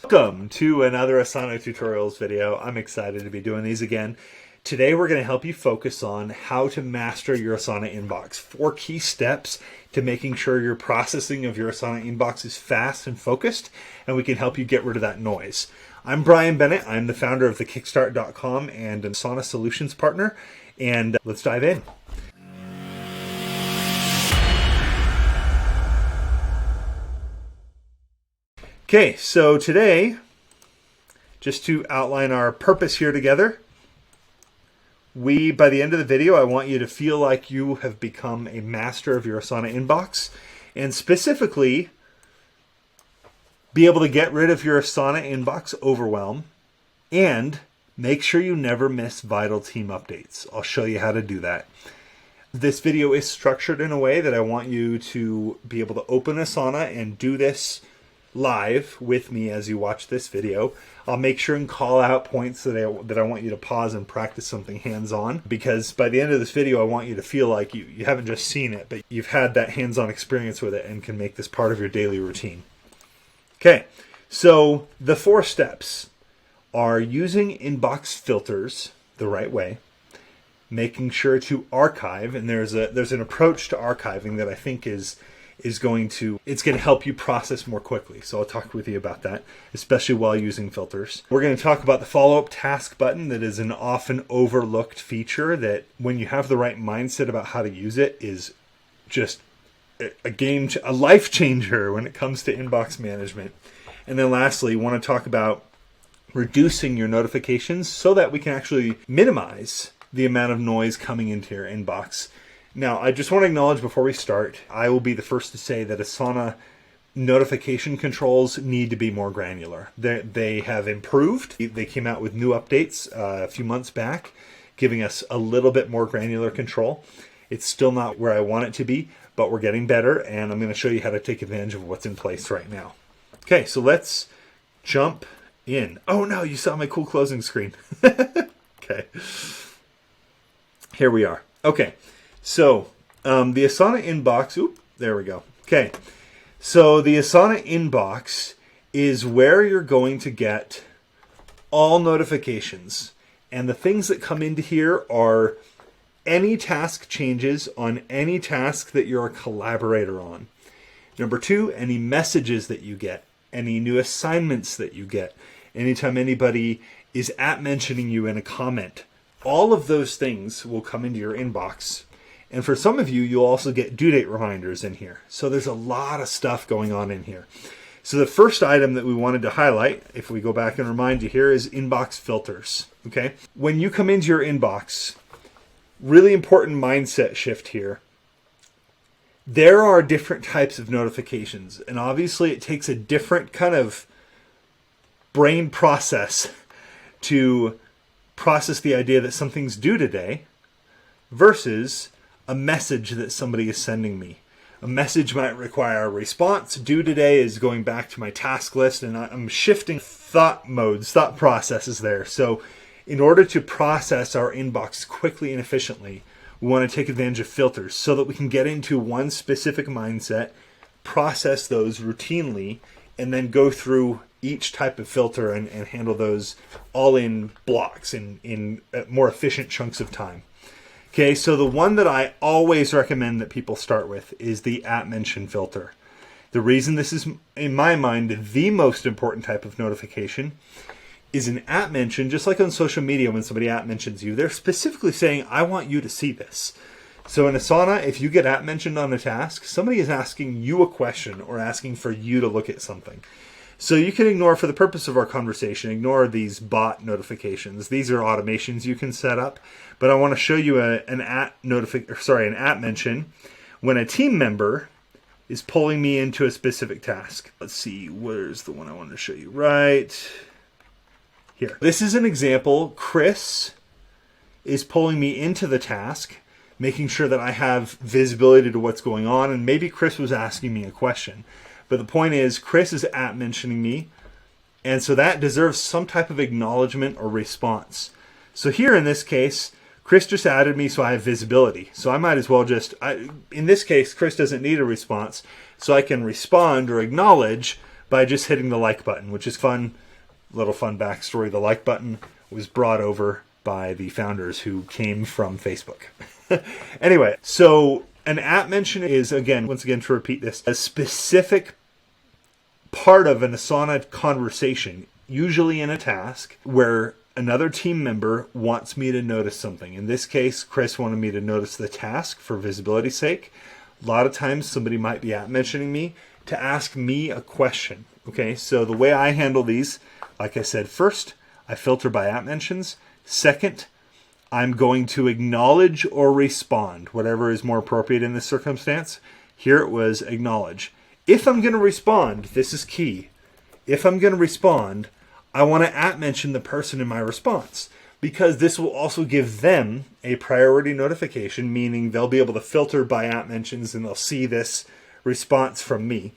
Welcome to another Asana tutorials video. I'm excited to be doing these again. Today we're going to help you focus on how to master your Asana Inbox. 4 key steps to making sure your processing of your Asana Inbox is fast and focused, and we can help you get rid of that noise. I'm Bryan Bennett. I'm the founder of thekickstart.com and an Asana Solutions partner, and let's dive in. Okay, so today, just to outline our purpose here together, by the end of the video, I want you to feel like you have become a master of your Asana Inbox, and specifically, be able to get rid of your Asana Inbox overwhelm, and make sure you never miss vital team updates. I'll show you how to do that. This video is structured in a way that I want you to be able to open Asana and do this live with me as you watch this video. I'll make sure and call out points that I want you to pause and practice something hands-on, because by the end of this video I want you to feel like you haven't just seen it, but you've had that hands-on experience with it and can make this part of your daily routine. Okay, so the 4 steps are using inbox filters the right way, making sure to archive, and there's an approach to archiving that I think is going to help you process more quickly. So I'll talk with you about that, especially while using filters. We're going to talk about the follow-up task button. That is an often overlooked feature that, when you have the right mindset about how to use it, is just a life changer when it comes to inbox management. And then lastly, we want to talk about reducing your notifications so that we can actually minimize the amount of noise coming into your inbox. Now, I just want to acknowledge before we start, I will be the first to say that Asana notification controls need to be more granular. They have improved. They came out with new updates a few months back, giving us a little bit more granular control. It's still not where I want it to be, but we're getting better, and I'm going to show you how to take advantage of what's in place right now. Okay, so let's jump in. Oh no, you saw my cool closing screen. Okay, here we are. Okay. So, the Asana Inbox, there we go. Okay, so the Asana Inbox is where you're going to get all notifications. And the things that come into here are any task changes on any task that you're a collaborator on. Number 2, any messages that you get, any new assignments that you get, anytime anybody is mentioning you in a comment. All of those things will come into your inbox. And for some of you, you'll also get due date reminders in here. So there's a lot of stuff going on in here. So the first item that we wanted to highlight, if we go back and remind you here, is inbox filters. Okay, when you come into your inbox, really important mindset shift here. There are different types of notifications, and obviously it takes a different kind of brain process to process the idea that something's due today versus a message that somebody is sending me. A message might require a response. Due today is going back to my task list, and I'm shifting thought processes there. So in order to process our inbox quickly and efficiently, we want to take advantage of filters so that we can get into one specific mindset, process those routinely, and then go through each type of filter and handle those all in blocks in more efficient chunks of time. Okay, so the one that I always recommend that people start with is the @mention filter. The reason this is, in my mind, the most important type of notification is an @mention. Just like on social media, when somebody @mentions you, they're specifically saying, I want you to see this. So in Asana, if you get @mentioned on a task, somebody is asking you a question or asking for you to look at something. So you can ignore, for the purpose of our conversation, ignore these bot notifications. These are automations you can set up. But I want to show you an @mention when a team member is pulling me into a specific task. Let's see, where's the one I want to show you? Right here. This is an example. Chris is pulling me into the task, making sure that I have visibility to what's going on. And maybe Chris was asking me a question. But the point is, Chris is @mentioning me, and so that deserves some type of acknowledgement or response. So here in this case, Chris just added me so I have visibility. So I might as well in this case, Chris doesn't need a response, so I can respond or acknowledge by just hitting the like button, which is fun. Little fun backstory. The like button was brought over by the founders who came from Facebook. Anyway, so an at mention is, once again, to repeat this, a specific part of an Asana conversation, usually in a task, where another team member wants me to notice something. In this case, Chris wanted me to notice the task for visibility's sake. A lot of times somebody might be at mentioning me to ask me a question. Okay, so the way I handle these, like I said, first, I filter by at mentions. Second, I'm going to acknowledge or respond, whatever is more appropriate in this circumstance. Here it was acknowledge. If I'm going to respond, this is key. If I'm going to respond, I want to at mention the person in my response, because this will also give them a priority notification, meaning they'll be able to filter by at mentions and they'll see this response from me.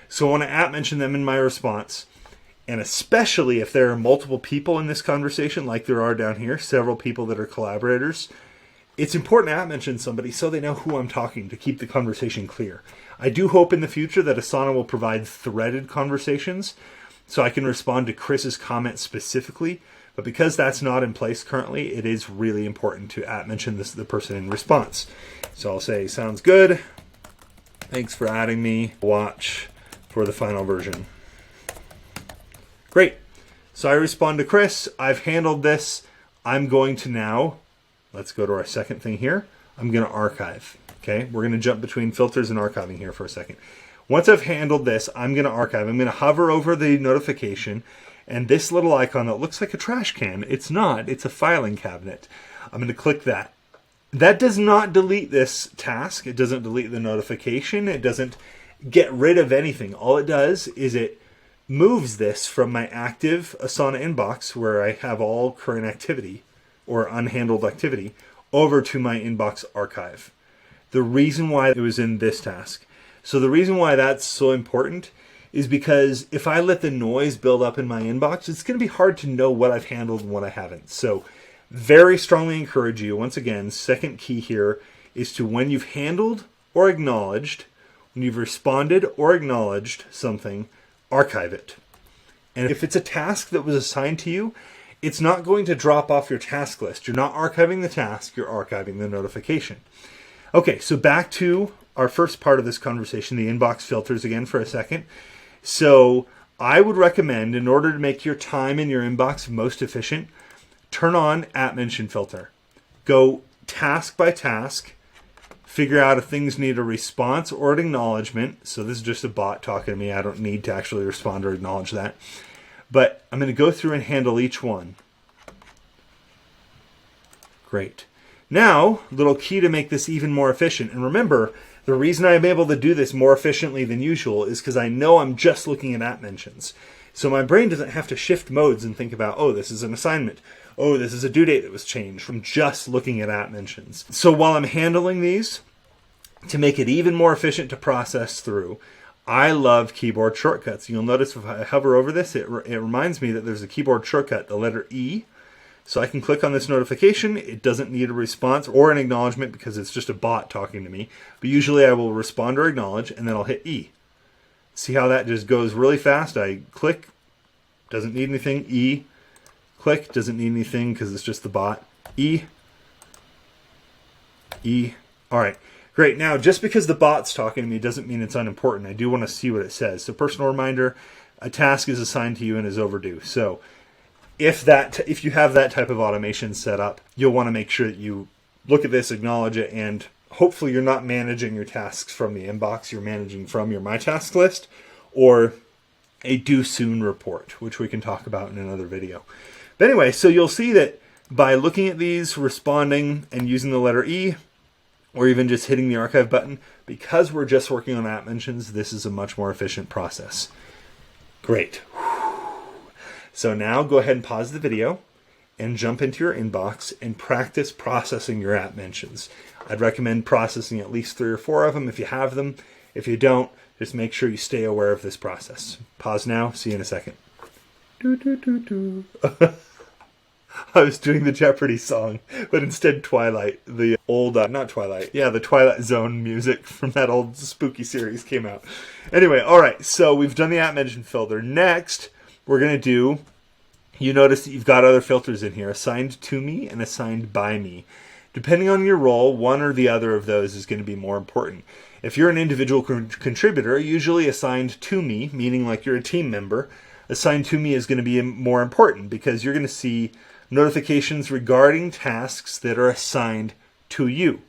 So I want to at mention them in my response. And especially if there are multiple people in this conversation, like there are down here, several people that are collaborators, it's important to at mention somebody so they know who I'm talking to keep the conversation clear. I do hope in the future that Asana will provide threaded conversations so I can respond to Chris's comment specifically. But because that's not in place currently, it is really important to at mention the person in response. So I'll say, sounds good. Thanks for adding me. Watch for the final version. Great. So I respond to Chris. I've handled this. I'm going to now, let's go to our second thing here. I'm going to archive. Okay. We're going to jump between filters and archiving here for a second. Once I've handled this, I'm going to archive. I'm going to hover over the notification and this little icon that looks like a trash can. It's not. It's a filing cabinet. I'm going to click that. That does not delete this task. It doesn't delete the notification. It doesn't get rid of anything. All it does is it moves this from my active Asana inbox, where I have all current activity or unhandled activity, over to my inbox archive. The reason why it was in this task. So the reason why that's so important is because if I let the noise build up in my inbox, it's going to be hard to know what I've handled and what I haven't. So very strongly encourage you, once again, second key here is to, when you've handled or acknowledged, when you've responded or acknowledged something, archive it. And if it's a task that was assigned to you, it's not going to drop off your task list. You're not archiving the task, you're archiving the notification. Okay, so back to our first part of this conversation, the inbox filters again for a second. So I would recommend, in order to make your time in your inbox most efficient, turn on at mention filter. Go task by task. Figure out if things need a response or an acknowledgement. So this is just a bot talking to me. I don't need to actually respond or acknowledge that. But I'm going to go through and handle each one. Great. Now, little key to make this even more efficient. And remember, the reason I'm able to do this more efficiently than usual is because I know I'm just looking at mentions. So my brain doesn't have to shift modes and think about, oh, this is an assignment. Oh, this is a due date that was changed, from just looking at mentions. So while I'm handling these, to make it even more efficient to process through, I love keyboard shortcuts. You'll notice if I hover over this, it reminds me that there's a keyboard shortcut, the letter E. So I can click on this notification. It doesn't need a response or an acknowledgement because it's just a bot talking to me. But usually I will respond or acknowledge, and then I'll hit E. See how that just goes really fast? I click, doesn't need anything, E. Click, doesn't need anything because it's just the bot. E. E. All right. Great. Now, just because the bot's talking to me doesn't mean it's unimportant. I do want to see what it says. So personal reminder, a task is assigned to you and is overdue. So if you have that type of automation set up, you'll want to make sure that you look at this, acknowledge it, and hopefully you're not managing your tasks from the inbox. You're managing from your My Task list or a due soon report, which we can talk about in another video. But anyway, so you'll see that by looking at these, responding, and using the letter E, or even just hitting the archive button, because we're just working on at mentions, this is a much more efficient process. Great. So now go ahead and pause the video and jump into your inbox and practice processing your at mentions. I'd recommend processing at least 3 or 4 of them if you have them. If you don't, just make sure you stay aware of this process. Pause now. See you in a second. I was doing the Jeopardy song, but instead Twilight, the old, not Twilight, yeah, the Twilight Zone music from that old spooky series came out. Anyway, all right, so we've done the @mention filter. Next, we're going to do, you notice that you've got other filters in here, assigned to me and assigned by me. Depending on your role, one or the other of those is going to be more important. If you're an individual contributor, usually assigned to me, meaning like you're a team member, assigned to me is going to be more important because you're going to see notifications regarding tasks that are assigned to you.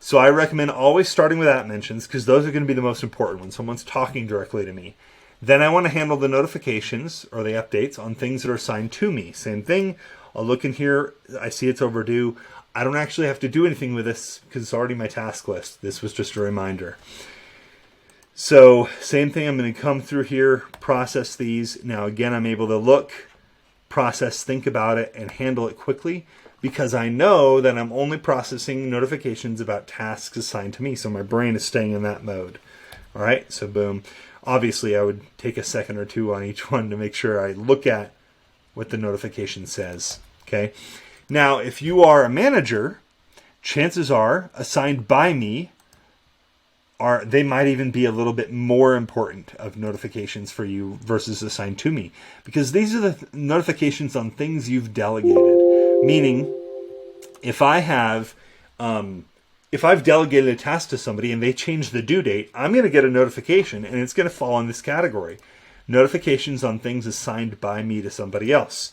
So I recommend always starting with @mentions because those are going to be the most important when someone's talking directly to me. Then I want to handle the notifications or the updates on things that are assigned to me. Same thing. I'll look in here. I see it's overdue. I don't actually have to do anything with this because it's already my task list. This was just a reminder. So same thing. I'm going to come through here, process these. Now again, I'm able to look, process, think about it, and handle it quickly because I know that I'm only processing notifications about tasks assigned to me. So my brain is staying in that mode. All right, so boom. Obviously, I would take a second or two on each one to make sure I look at what the notification says. Okay. Now, if you are a manager, chances are assigned by me they might even be a little bit more important of notifications for you versus assigned to me because these are the notifications on things you've delegated. Meaning, if I've delegated a task to somebody and they change the due date, I'm going to get a notification and it's going to fall in this category. Notifications on things assigned by me to somebody else.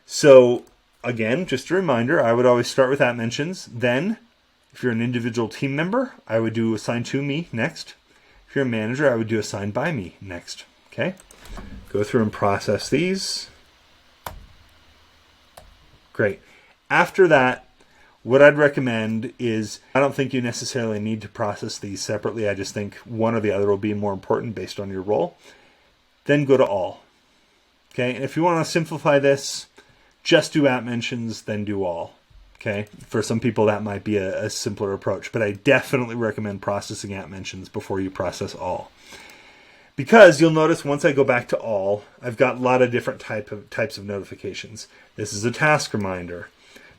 So again, just a reminder, I would always start with @mentions. Then, if you're an individual team member, I would do assigned to me next. If you're a manager, I would do assigned by me next. Okay? Go through and process these. Great. After that, what I'd recommend is, I don't think you necessarily need to process these separately. I just think one or the other will be more important based on your role. Then go to all. Okay? And if you want to simplify this, just do @mentions, then do all. Okay? For some people, that might be a simpler approach, but I definitely recommend processing @mentions before you process all. Because you'll notice once I go back to all, I've got a lot of different types of notifications. This is a task reminder.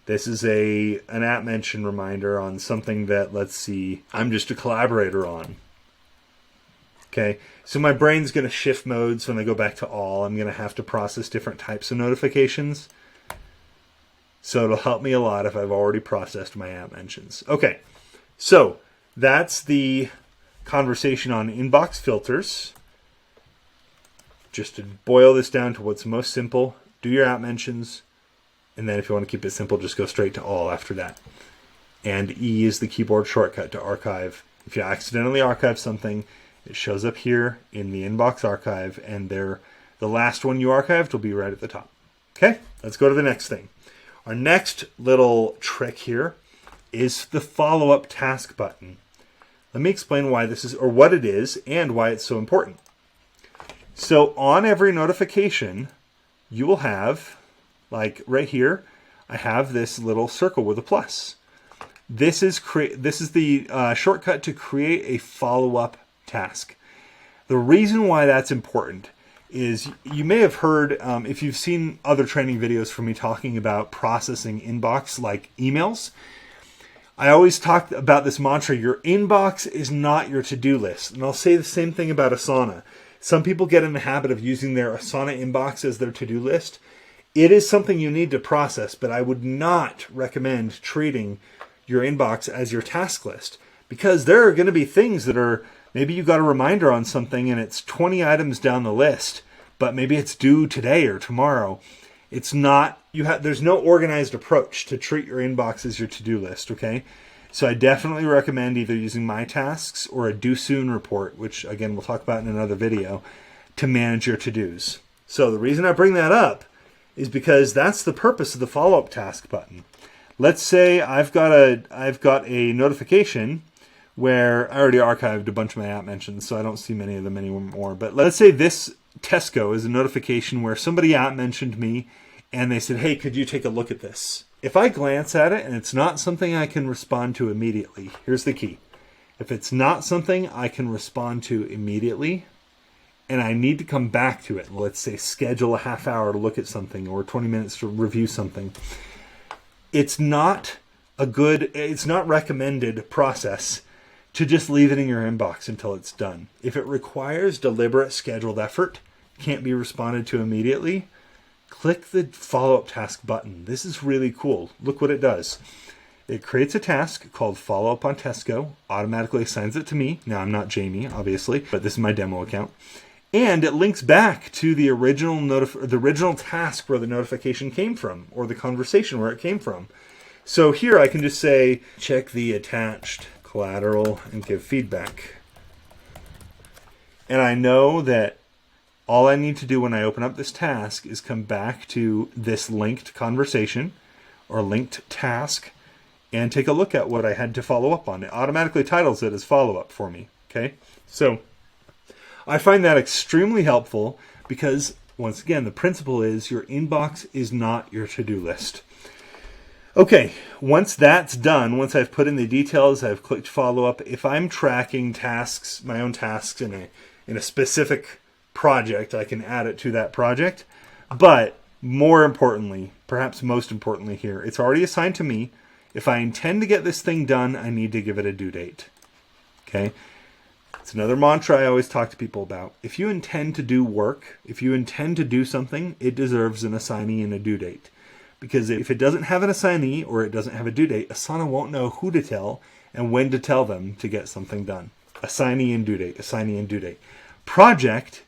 This is an @mention reminder on something that, let's see, I'm just a collaborator on. Okay, so my brain's going to shift modes when I go back to all. I'm going to have to process different types of notifications. So it'll help me a lot if I've already processed my @mentions. Okay, so that's the conversation on inbox filters. Just to boil this down to what's most simple, do your @mentions, and then if you want to keep it simple, just go straight to all after that. And E is the keyboard shortcut to archive. If you accidentally archive something, it shows up here in the inbox archive, and the last one you archived will be right at the top. Okay, let's go to the next thing. Our next little trick here is the follow-up task button. Let me explain why this is, or what it is, and why it's so important. So on every notification, you will have, like right here, I have this little circle with a plus. This is the shortcut to create a follow-up task. The reason why that's important is you may have heard, if you've seen other training videos from me talking about processing inbox like emails, I always talk about this mantra, your inbox is not your to-do list. And I'll say the same thing about Asana. Some people get in the habit of using their Asana inbox as their to-do list. It is something you need to process, but I would not recommend treating your inbox as your task list because there are going to be things that are, maybe you got a reminder on something and it's 20 items down the list, but maybe it's due today or tomorrow. It's not, there's no organized approach to treat your inbox as your to-do list, okay? So I definitely recommend either using My Tasks or a Do Soon report, which again, we'll talk about in another video, to manage your to-dos. So the reason I bring that up is because that's the purpose of the follow-up task button. Let's say I've got a notification where I already archived a bunch of my @mentions, so I don't see many of them anymore. But let's say this Tesco is a notification where somebody @mentioned me and they said, hey, could you take a look at this? If I glance at it and it's not something I can respond to immediately, here's the key. If it's not something I can respond to immediately and I need to come back to it. Let's say schedule a half hour to look at something or 20 minutes to review something. It's not recommended process to just leave it in your inbox until it's done. If it requires deliberate scheduled effort, can't be responded to immediately, click the follow-up task button. This is really cool. Look what it does. It creates a task called Follow Up on Tesco, automatically assigns it to me. Now, I'm not Jamie, obviously, but this is my demo account. And it links back to the original task where the notification came from, or the conversation where it came from. So here I can just say, check the attached collateral and give feedback. And I know that all I need to do when I open up this task is come back to this linked conversation or linked task and take a look at what I had to follow up on. It automatically titles it as follow-up for me. Okay, so I find that extremely helpful because, once again, the principle is your inbox is not your to-do list. Okay, once that's done, once I've put in the details, I've clicked follow up. If I'm tracking tasks, my own tasks in a specific project, I can add it to that project. But more importantly, perhaps most importantly here, it's already assigned to me. If I intend to get this thing done, I need to give it a due date. Okay? It's another mantra I always talk to people about. If you intend to do work, if you intend to do something, it deserves an assignee and a due date. Because if it doesn't have an assignee or it doesn't have a due date, Asana won't know who to tell and when to tell them to get something done. Assignee and due date, assignee and due date. Project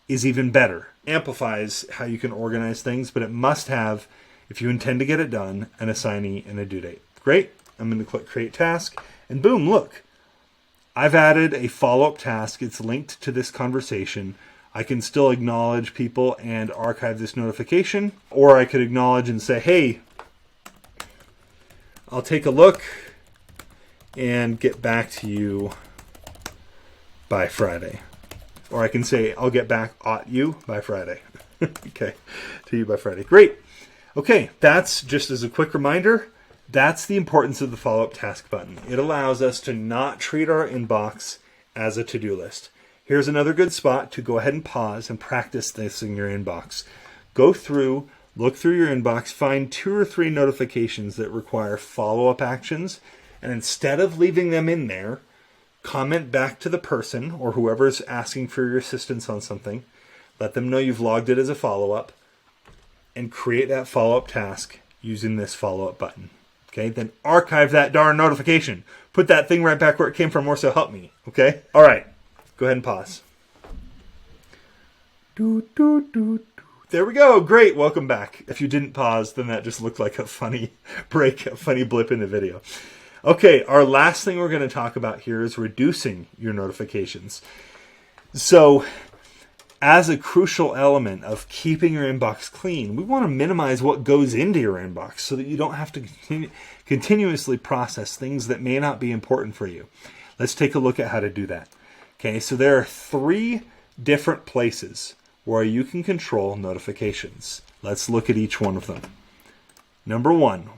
is even better. Amplifies how you can organize things, but it must have, if you intend to get it done, an assignee and a due date. Great. I'm going to click Create Task, and boom, look. I've added a follow-up task. It's linked to this conversation. I can still acknowledge people and archive this notification, or I could acknowledge and say, hey, I'll take a look and get back to you by Friday. Or I can say, I'll get back at you by Friday. Okay, to you by Friday. Great. Okay, that's just as a quick reminder, that's the importance of the follow-up task button. It allows us to not treat our inbox as a to-do list. Here's another good spot to go ahead and pause and practice this in your inbox. Go through, look through your inbox, find 2 or 3 notifications that require follow-up actions, and instead of leaving them in there, comment back to the person or whoever's asking for your assistance on something. Let them know you've logged it as a follow-up, and create that follow-up task using this follow-up button. Okay, then archive that darn notification. Put that thing right back where it came from, or so help me. Okay? All right. Go ahead and pause. There we go. Great. Welcome back. If you didn't pause, then that just looked like a funny break, a funny blip in the video. Okay, our last thing we're going to talk about here is reducing your notifications. So, as a crucial element of keeping your inbox clean, we want to minimize what goes into your inbox so that you don't have to continuously process things that may not be important for you. Let's take a look at how to do that. Okay, so there are 3 different places where you can control notifications. Let's look at each one of them. Number 1,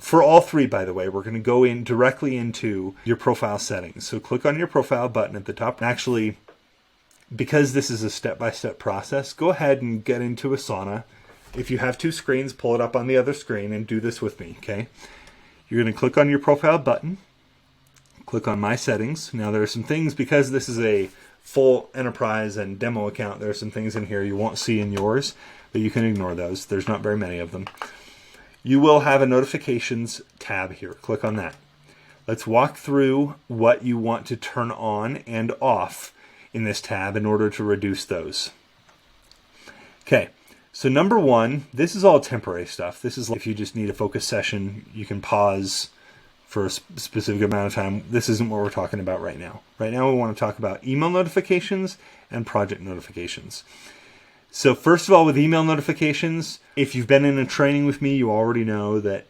for all 3, by the way, we're going to go in directly into your profile settings. So click on your profile button at the top. Actually, because this is a step-by-step process, go ahead and get into Asana. If you have 2 screens, pull it up on the other screen and do this with me, okay? You're going to click on your profile button. Click on My Settings. Now there are some things, because this is a full enterprise and demo account, there are some things in here you won't see in yours, but you can ignore those. There's not very many of them. You will have a notifications tab here. Click on that. Let's walk through what you want to turn on and off in this tab in order to reduce those. Okay, so number 1, this is all temporary stuff. This is like if you just need a focus session, you can pause for a specific amount of time. This isn't what we're talking about right now. Right now we want to talk about email notifications and project notifications. So first of all, with email notifications, if you've been in a training with me, you already know that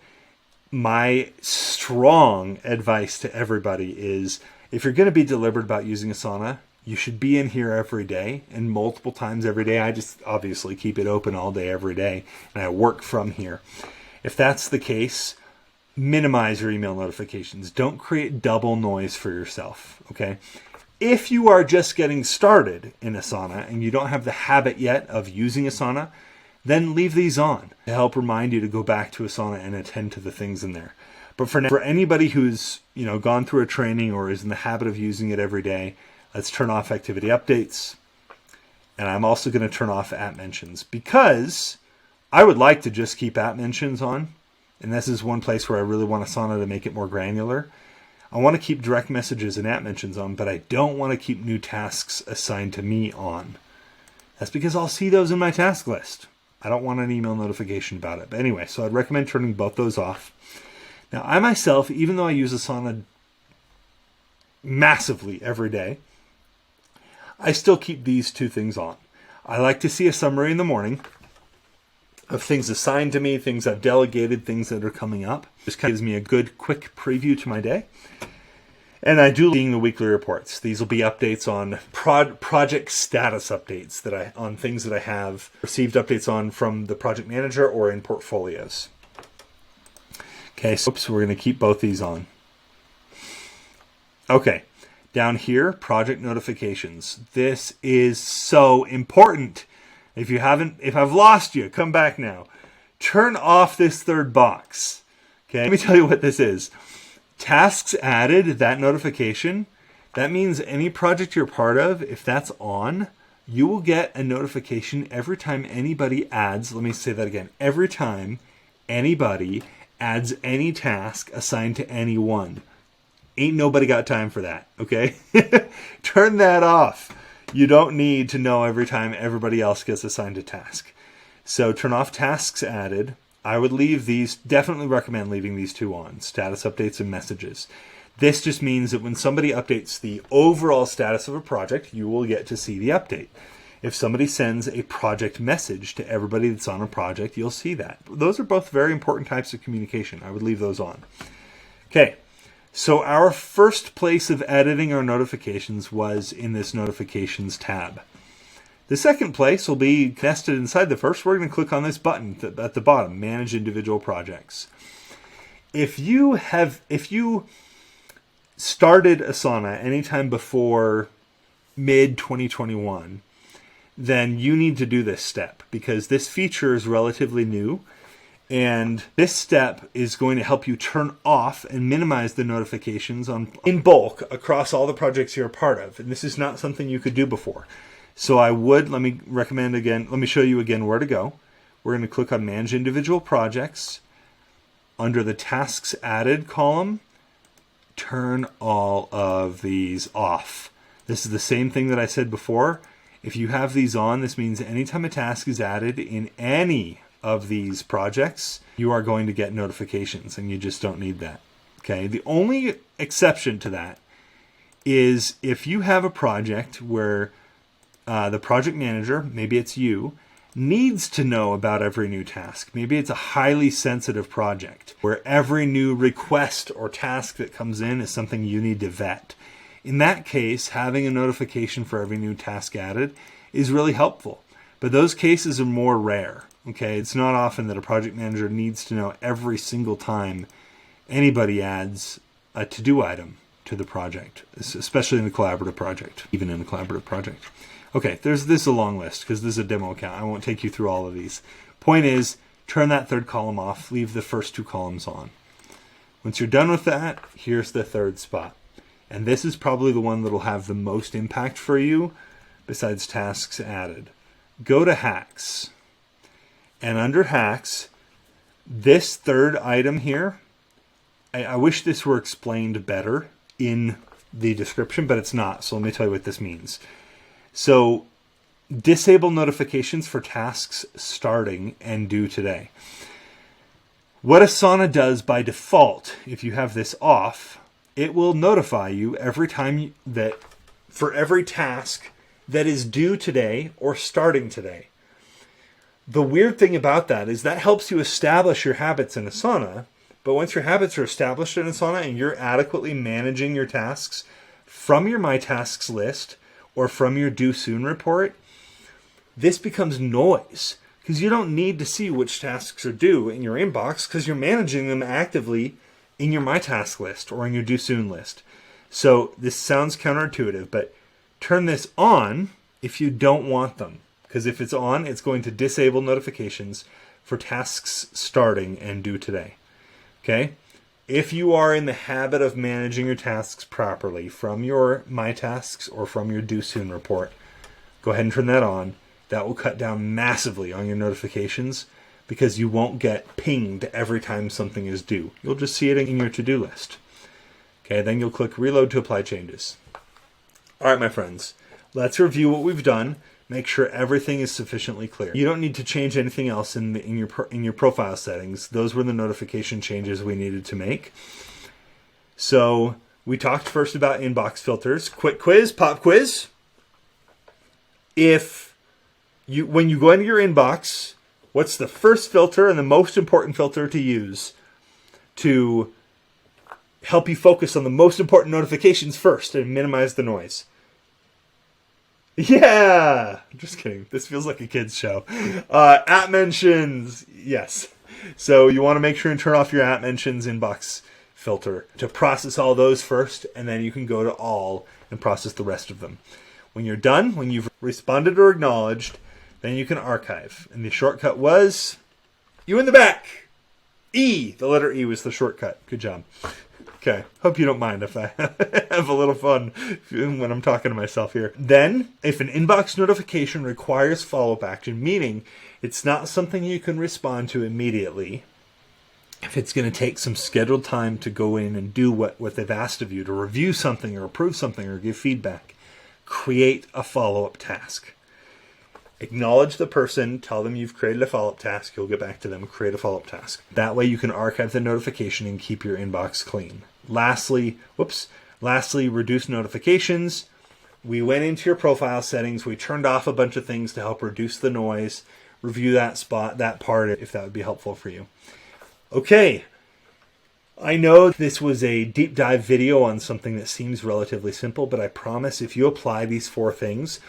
my strong advice to everybody is, if you're going to be deliberate about using Asana, you should be in here every day and multiple times every day. I just obviously keep it open all day, every day, and I work from here. If that's the case, minimize your email notifications. Don't create double noise for yourself, okay? If you are just getting started in Asana and you don't have the habit yet of using Asana, then leave these on to help remind you to go back to Asana and attend to the things in there. But for now, for anybody who's gone through a training or is in the habit of using it every day, let's turn off activity updates. And I'm also going to turn off app mentions because I would like to just keep app mentions on. And this is one place where I really want Asana to make it more granular. I want to keep direct messages and app mentions on, but I don't want to keep new tasks assigned to me on. That's because I'll see those in my task list. I don't want an email notification about it. But anyway, so I'd recommend turning both those off. Now, I myself, even though I use Asana massively every day, I still keep these two things on. I like to see a summary in the morning of things assigned to me, things I've delegated, things that are coming up. Just kind of gives me a good, quick preview to my day. And I do seeing the weekly reports. These will be updates on project status updates on things that I have received updates on from the project manager or in portfolios. Okay, so we're going to keep both these on. Okay, down here, project notifications. This is so important. If I've lost you, come back now. Turn off this third box. Okay, let me tell you what this is. Tasks added, that notification, that means any project you're part of, if that's on, you will get a notification every time anybody adds, let me say that again, every time anybody adds any task assigned to anyone. Ain't nobody got time for that, okay? Turn that off. You don't need to know every time everybody else gets assigned a task. So turn off tasks added. I would definitely recommend leaving these two on, status updates and messages. This just means that when somebody updates the overall status of a project, you will get to see the update. If somebody sends a project message to everybody that's on a project, you'll see that. Those are both very important types of communication. I would leave those on. Okay, so our first place of editing our notifications was in this notifications tab. The second place will be nested inside the first. We're going to click on this button at the bottom, Manage Individual Projects. If you started Asana anytime before mid-2021, then you need to do this step because this feature is relatively new. And this step is going to help you turn off and minimize the notifications in bulk across all the projects you're a part of. And this is not something you could do before. So let me show you again where to go. We're going to click on Manage Individual Projects. Under the Tasks Added column, turn all of these off. This is the same thing that I said before. If you have these on, this means anytime a task is added in any of these projects, you are going to get notifications, and you just don't need that. Okay. The only exception to that is if you have a project where the project manager, maybe it's you, needs to know about every new task. Maybe it's a highly sensitive project where every new request or task that comes in is something you need to vet. In that case, having a notification for every new task added is really helpful. But those cases are more rare. Okay, it's not often that a project manager needs to know every single time anybody adds a to-do item to the project, especially in a collaborative project, even in a collaborative project. Okay, this is a long list because this is a demo account. I won't take you through all of these. Point is, turn that third column off, leave the first two columns on. Once you're done with that, here's the third spot. And this is probably the one that will have the most impact for you besides tasks added. Go to Hacks. And under Hacks, this third item here, I wish this were explained better in the description, but it's not. So let me tell you what this means. So disable notifications for tasks starting and due today. What Asana does by default, if you have this off, it will notify you every time for every task that is due today or starting today. The weird thing about that is that helps you establish your habits in Asana, but once your habits are established in Asana and you're adequately managing your tasks from your My Tasks list or from your Due Soon report, this becomes noise because you don't need to see which tasks are due in your inbox because you're managing them actively in your My Task list or in your Due Soon list. So this sounds counterintuitive, but turn this on if you don't want them. Because if it's on, it's going to disable notifications for tasks starting and due today. Okay? If you are in the habit of managing your tasks properly from your My Tasks or from your Due Soon report, go ahead and turn that on. That will cut down massively on your notifications because you won't get pinged every time something is due. You'll just see it in your to-do list. Okay, then you'll click Reload to apply changes. All right, my friends, let's review what we've done. Make sure everything is sufficiently clear. You don't need to change anything else in your profile settings. Those were the notification changes we needed to make. So we talked first about inbox filters. Quick quiz, pop quiz. When you go into your inbox, what's the first filter and the most important filter to use to help you focus on the most important notifications first and minimize the noise? Yeah! Just kidding. This feels like a kid's show. App mentions. Yes. So you want to make sure and turn off your app mentions inbox filter to process all those first, and then you can go to all and process the rest of them. When you're done, when you've responded or acknowledged, then you can archive. And the shortcut was you in the back. E. The letter E was the shortcut. Good job. Okay, hope you don't mind if I have a little fun when I'm talking to myself here. Then, if an inbox notification requires follow-up action, meaning it's not something you can respond to immediately, if it's going to take some scheduled time to go in and do what they've asked of you, to review something or approve something or give feedback, create a follow-up task. Acknowledge the person, tell them you've created a follow-up task, you'll get back to them, create a follow-up task. That way you can archive the notification and keep your inbox clean. Lastly, reduce notifications. We went into your profile settings, we turned off a bunch of things to help reduce the noise. Review that part if that would be helpful for you. Okay, I know this was a deep dive video on something that seems relatively simple, but I promise if you apply these 4 things,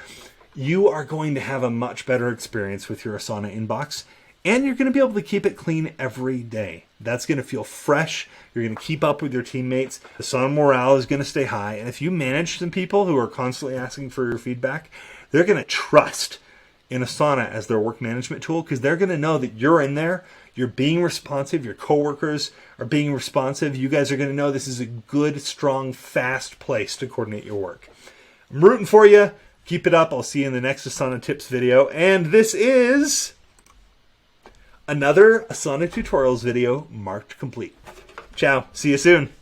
you are going to have a much better experience with your Asana inbox, and you're going to be able to keep it clean every day. That's going to feel fresh. You're going to keep up with your teammates. Asana morale is going to stay high. And if you manage some people who are constantly asking for your feedback, they're going to trust in Asana as their work management tool because they're going to know that you're in there. You're being responsive. Your coworkers are being responsive. You guys are going to know this is a good, strong, fast place to coordinate your work. I'm rooting for you. Keep it up. I'll see you in the next Asana Tips video. And this is another Asana Tutorials video marked complete. Ciao. See you soon.